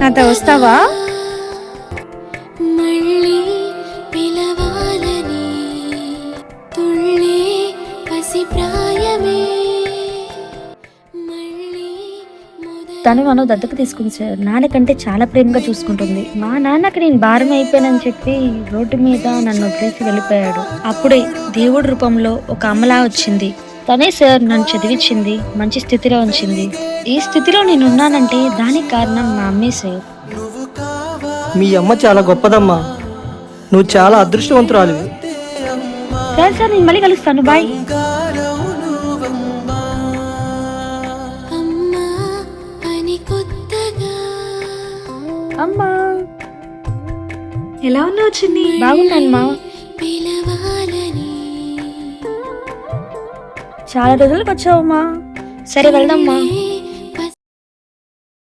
నాతో వస్తావా? మళ్ళీ పిలవాలని తుళ్ళే పసి ప్రాయమే మళ్ళీ తను మనం దత్తత తీసుకుంది సార్. నాన్నకంటే చాలా ప్రేమగా చూసుకుంటుంది. మా నాన్నకి నేను భారం అయిపోయానని చెప్పి రోడ్డు మీద నన్ను వదిలేసి వెళ్ళిపోయాడు. అప్పుడే దేవుడి రూపంలో ఒక అమ్మలా వచ్చింది. తనే సార్ నన్ను చదివించింది, మంచి స్థితిలో ఉంచింది. ఈ స్థితిలో నేను ఉన్నానంటే దానికి కారణం మా అమ్మే సార్. మీ అమ్మ చాలా గొప్పదమ్మా. నువ్వు చాలా అదృష్టవంతురాలివి. సార్ సార్ నేను మళ్ళీ కలుస్తాను. బాయ్. అమ్మా అని కొత్తగా అమ్మా ఎలా ఉన్నావు చిన్ని? బాగున్నాను మా. పిలవాలని చాలా రోజులకు వచ్చావమ్మా. సరే వెళ్దామ్మా.